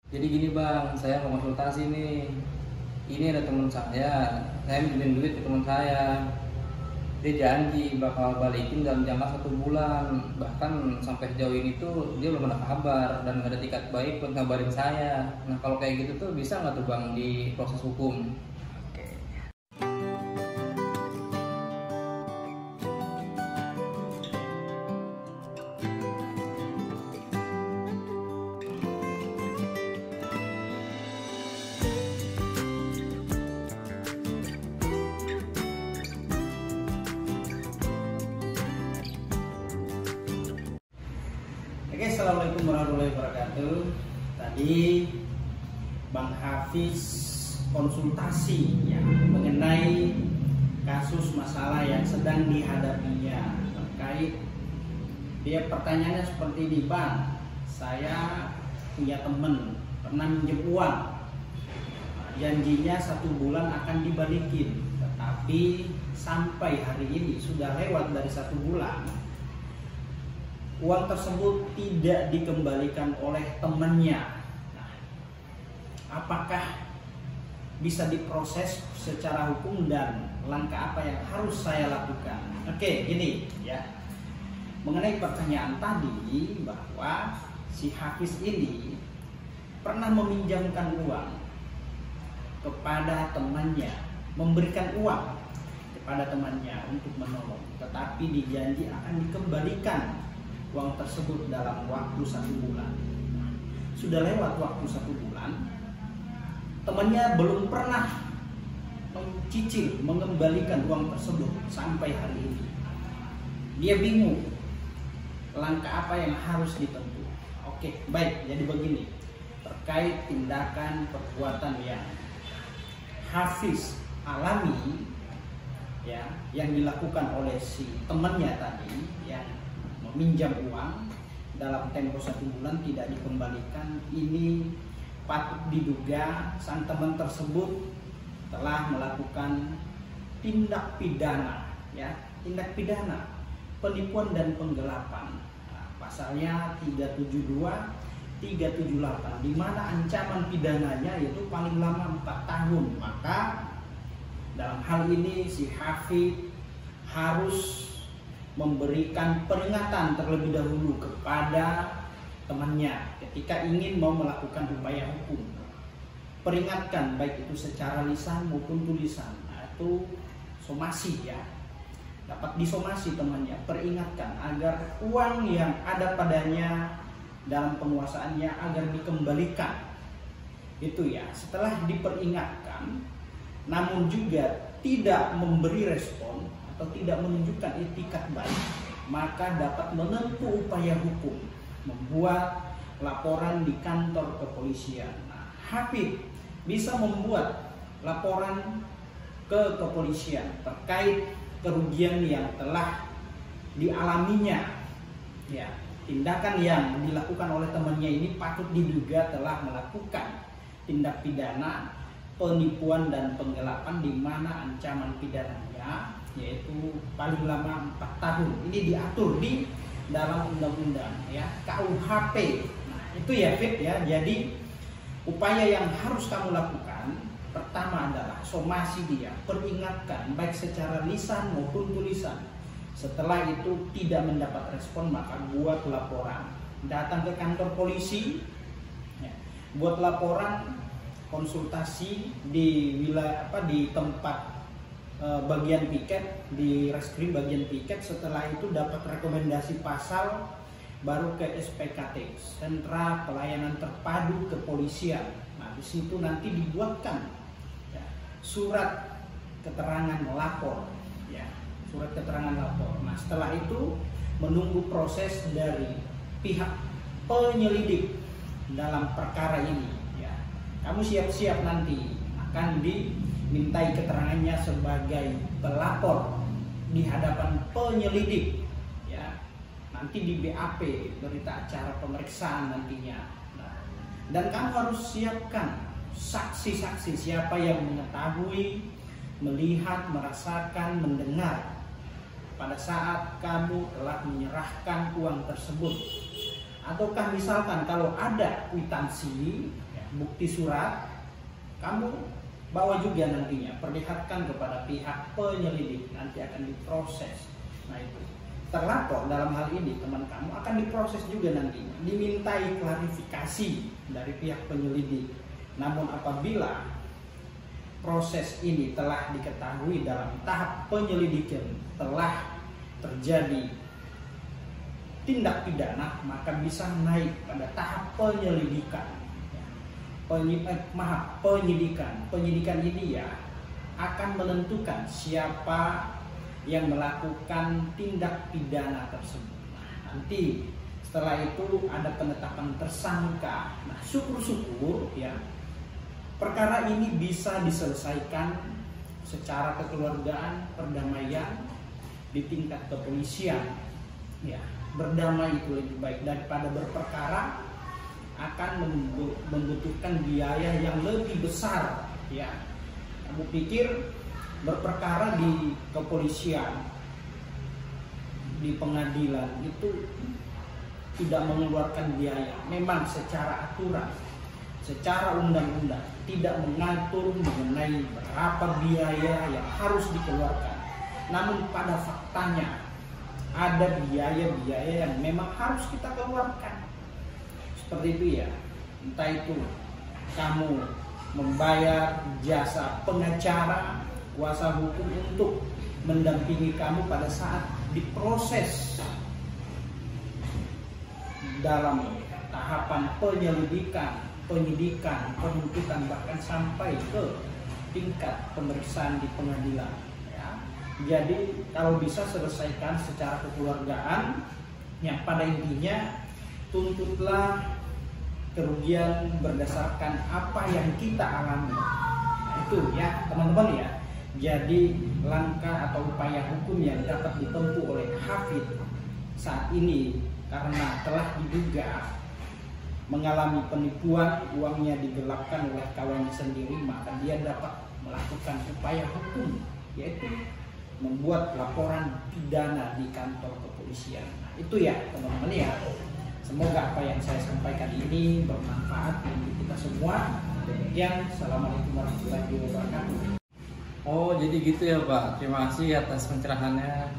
Jadi gini bang, saya mau konsultasi nih. Ini ada teman saya minjemin duit ke teman saya. Dia janji bakal balikin dalam jangka 1 bulan. Bahkan sampai sejauh ini tuh dia belum ada kabar dan gak ada tiket baik buat ngabarin saya. Nah kalau kayak gitu tuh bisa nggak tuh bang di proses hukum? Oke, assalamualaikum warahmatullahi wabarakatuh. Tadi Bang Hafiz konsultasi ya mengenai kasus masalah yang sedang dihadapinya terkait dia pertanyaannya seperti ini, Bang. Saya punya temen pernah minjem uang, janjinya 1 bulan akan dibalikin, tetapi sampai hari ini sudah lewat dari 1 bulan. Uang tersebut tidak dikembalikan oleh temannya. Nah, apakah bisa diproses secara hukum dan langkah apa yang harus saya lakukan? Oke, gini ya. Mengenai pertanyaan tadi bahwa si Hafiz ini pernah meminjamkan uang kepada temannya, memberikan uang kepada temannya untuk menolong, tetapi dijanji akan dikembalikan uang tersebut dalam waktu 1 bulan. Sudah lewat waktu 1 bulan, temannya belum pernah mencicil mengembalikan uang tersebut sampai hari ini. Dia bingung langkah apa yang harus ditempuh. Oke, baik, jadi begini, terkait tindakan perbuatan yang Hafiz alami ya, yang dilakukan oleh si temannya tadi yang meminjam uang dalam tempo 1 bulan tidak dikembalikan, ini patut diduga sang teman tersebut telah melakukan tindak pidana ya, tindak pidana penipuan dan penggelapan. Nah, pasalnya 372 378 di mana ancaman pidananya yaitu paling lama 4 tahun. Maka dalam hal ini si Hafiz harus memberikan peringatan terlebih dahulu kepada temannya ketika ingin mau melakukan upaya hukum. Peringatkan baik itu secara lisan maupun tulisan, atau somasi ya. Dapat disomasi temannya, peringatkan agar uang yang ada padanya dalam penguasaannya agar dikembalikan. Itu ya, setelah diperingatkan namun juga tidak memberi respon atau tidak menunjukkan itikat baik, maka dapat menempuh upaya hukum, membuat laporan di kantor kepolisian. Nah, Hafiz bisa membuat laporan ke kepolisian terkait kerugian yang telah dialaminya. Ya, tindakan yang dilakukan oleh temannya ini patut diduga telah melakukan tindak pidana penipuan dan penggelapan di mana ancaman pidananya yaitu paling lama 4 tahun. Ini diatur di dalam undang-undang ya, KUHP. Nah, itu ya Fit ya. Jadi upaya yang harus kamu lakukan pertama adalah somasi dia, peringatkan baik secara lisan maupun tulisan. Setelah itu tidak mendapat respon, maka buat laporan, datang ke kantor polisi ya, buat laporan, konsultasi di wilayah di tempat bagian piket, di reskrim bagian piket. Setelah itu dapat rekomendasi pasal, baru ke SPKT, Sentra Pelayanan Terpadu Kepolisian. Nah, di situ nanti dibuatkan ya, surat keterangan lapor ya, surat keterangan lapor. Nah, setelah itu menunggu proses dari pihak penyelidik dalam perkara ini ya. Kamu siap-siap nanti akan dimintai keterangannya sebagai pelapor di hadapan penyelidik ya, nanti di BAP, berita acara pemeriksaan nantinya. Nah, dan kamu harus siapkan saksi-saksi siapa yang mengetahui, melihat, merasakan, mendengar pada saat kamu telah menyerahkan uang tersebut Ataukah misalkan kalau ada kwitansi, ya, bukti surat, kamu bawa juga nantinya, perlihatkan kepada pihak penyelidik, nanti akan diproses. Nah itu, terlapor dalam hal ini teman kamu akan diproses juga nantinya, dimintai klarifikasi dari pihak penyelidik. Namun apabila proses ini telah diketahui dalam tahap penyelidikan, telah terjadi tindak pidana, maka bisa naik pada tahap penyelidikan. Penyidikan ini ya akan menentukan siapa yang melakukan tindak pidana tersebut. Nah, nanti setelah itu ada penetapan tersangka. Nah, syukur-syukur ya perkara ini bisa diselesaikan secara kekeluargaan, perdamaian di tingkat kepolisian. Ya, berdamai itu lebih baik daripada berperkara, akan membutuhkan biaya yang lebih besar. Ya, kamu pikir berperkara di kepolisian, di pengadilan itu tidak mengeluarkan biaya? Memang secara aturan, secara undang-undang tidak mengatur mengenai berapa biaya yang harus dikeluarkan. Namun pada faktanya ada biaya-biaya yang memang harus kita keluarkan. Seperti itu ya. Entah itu kamu membayar jasa pengacara, kuasa hukum untuk mendampingi kamu pada saat diproses dalam tahapan penyelidikan, penyidikan, penuntutan, bahkan sampai ke tingkat pemeriksaan di pengadilan. Jadi kalau bisa selesaikan secara kekeluargaan, yang pada intinya tuntutlah kerugian berdasarkan apa yang kita alami. Nah, itu ya teman-teman ya. Jadi langkah atau upaya hukum yang dapat ditempuh oleh Hafid saat ini karena telah diduga mengalami penipuan, uangnya digelapkan oleh kawannya sendiri, maka dia dapat melakukan upaya hukum, yaitu membuat laporan pidana di kantor kepolisian. Nah, itu ya teman-teman ya. Semoga apa yang saya sampaikan ini bermanfaat bagi kita semua. Demikian, assalamualaikum warahmatullahi wabarakatuh. Oh, jadi gitu ya Pak. Terima kasih atas pencerahannya.